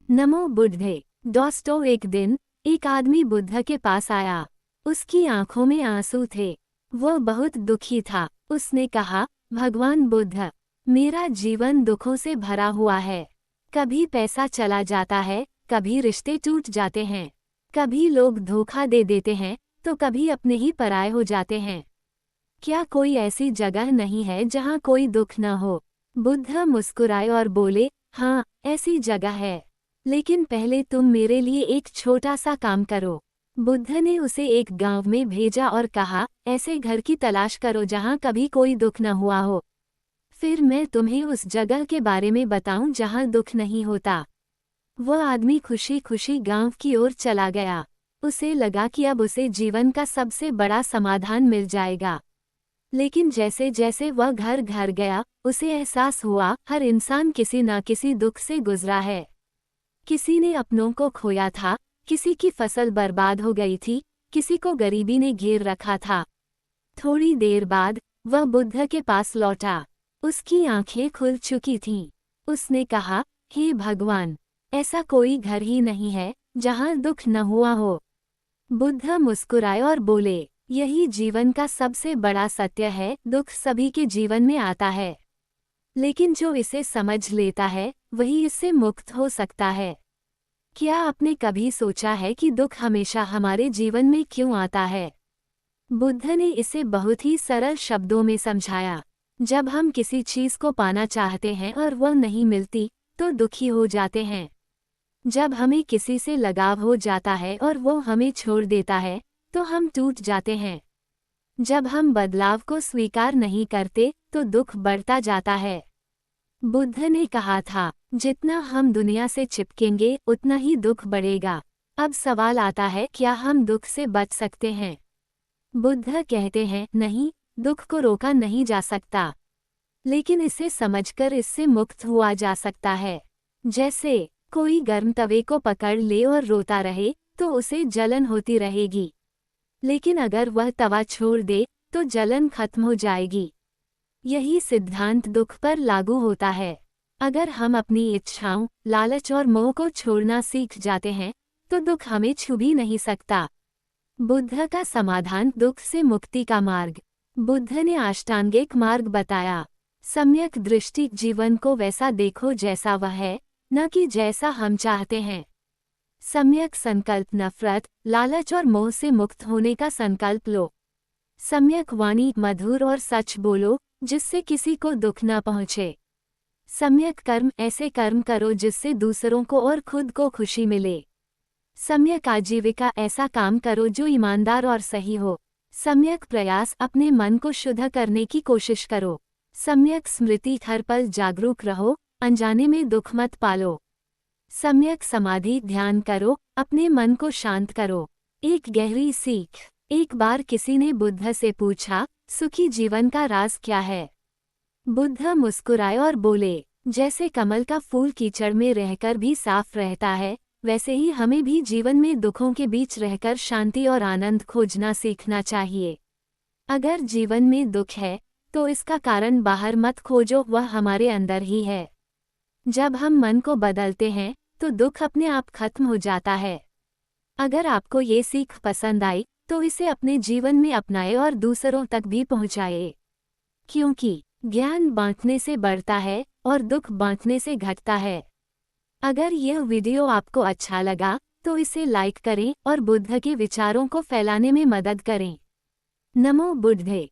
नमो बुद्धे। दोस्तों, एक दिन एक आदमी बुद्ध के पास आया। उसकी आंखों में आंसू थे। वह बहुत दुखी था। उसने कहा, भगवान बुद्ध, मेरा जीवन दुखों से भरा हुआ है। कभी पैसा चला जाता है, कभी रिश्ते टूट जाते हैं, कभी लोग धोखा दे देते हैं, तो कभी अपने ही पराये हो जाते हैं। क्या कोई ऐसी जगह नहीं है जहाँ कोई दुख न हो? बुद्ध मुस्कुराए और बोले, हाँ, ऐसी जगह है। लेकिन पहले तुम मेरे लिए एक छोटा सा काम करो। बुद्ध ने उसे एक गांव में भेजा और कहा, ऐसे घर की तलाश करो जहाँ कभी कोई दुख न हुआ हो। फिर मैं तुम्हें उस जगह के बारे में बताऊं जहाँ दुख नहीं होता। वह आदमी खुशी खुशी गांव की ओर चला गया। उसे लगा कि अब उसे जीवन का सबसे बड़ा समाधान मिल जाएगा। लेकिन जैसे जैसे वह घर घर गया, उसे एहसास हुआ, हर इंसान किसी न किसी दुख से गुजरा है। किसी ने अपनों को खोया था, किसी की फसल बर्बाद हो गई थी, किसी को गरीबी ने घेर रखा था। थोड़ी देर बाद वह बुद्ध के पास लौटा। उसकी आंखें खुल चुकी थीं। उसने कहा, हे भगवान, ऐसा कोई घर ही नहीं है जहाँ दुख न हुआ हो। बुद्ध मुस्कुराए और बोले, यही जीवन का सबसे बड़ा सत्य है। दुख सभी के जीवन में आता है, लेकिन जो इसे समझ लेता है वही इससे मुक्त हो सकता है। क्या आपने कभी सोचा है कि दुख हमेशा हमारे जीवन में क्यों आता है? बुद्ध ने इसे बहुत ही सरल शब्दों में समझाया। जब हम किसी चीज को पाना चाहते हैं और वह नहीं मिलती, तो दुखी हो जाते हैं। जब हमें किसी से लगाव हो जाता है और वो हमें छोड़ देता है, तो हम टूट जाते हैं। जब हम बदलाव को स्वीकार नहीं करते, तो दुख बढ़ता जाता है। बुद्ध ने कहा था, जितना हम दुनिया से चिपकेंगे उतना ही दुख बढ़ेगा। अब सवाल आता है, क्या हम दुख से बच सकते हैं? बुद्ध कहते हैं, नहीं, दुख को रोका नहीं जा सकता, लेकिन इसे समझकर इससे मुक्त हुआ जा सकता है। जैसे कोई गर्म तवे को पकड़ ले और रोता रहे, तो उसे जलन होती रहेगी। लेकिन अगर वह तवा छोड़ दे, तो जलन खत्म हो जाएगी। यही सिद्धांत दुख पर लागू होता है। अगर हम अपनी इच्छाओं, लालच और मोह को छोड़ना सीख जाते हैं, तो दुख हमें छू भी नहीं सकता। बुद्ध का समाधान, दुख से मुक्ति का मार्ग। बुद्ध ने अष्टांगिक मार्ग बताया। सम्यक दृष्टि, जीवन को वैसा देखो जैसा वह है, न कि जैसा हम चाहते हैं। सम्यक संकल्प, नफरत, लालच और मोह से मुक्त होने का संकल्प लो। सम्यक वाणी, मधुर और सच बोलो जिससे किसी को दुख न पहुँचे। सम्यक कर्म, ऐसे कर्म करो जिससे दूसरों को और खुद को खुशी मिले। सम्यक आजीविका, ऐसा काम करो जो ईमानदार और सही हो। सम्यक प्रयास, अपने मन को शुद्ध करने की कोशिश करो। सम्यक स्मृति, हर पल जागरूक रहो, अनजाने में दुख मत पालो। सम्यक समाधि, ध्यान करो, अपने मन को शांत करो। एक गहरी सीख। एक बार किसी ने बुद्ध से पूछा, सुखी जीवन का राज क्या है? बुद्ध मुस्कुराए और बोले, जैसे कमल का फूल कीचड़ में रहकर भी साफ रहता है, वैसे ही हमें भी जीवन में दुखों के बीच रहकर शांति और आनंद खोजना सीखना चाहिए। अगर जीवन में दुख है, तो इसका कारण बाहर मत खोजो, वह हमारे अंदर ही है। जब हम मन को बदलते हैं, तो दुख अपने आप खत्म हो जाता है। अगर आपको ये सीख पसंद आई, तो इसे अपने जीवन में अपनाए और दूसरों तक भी पहुंचाए। क्योंकि ज्ञान बांटने से बढ़ता है और दुख बांटने से घटता है। अगर यह वीडियो आपको अच्छा लगा, तो इसे लाइक करें और बुद्ध के विचारों को फैलाने में मदद करें। नमो बुद्धे।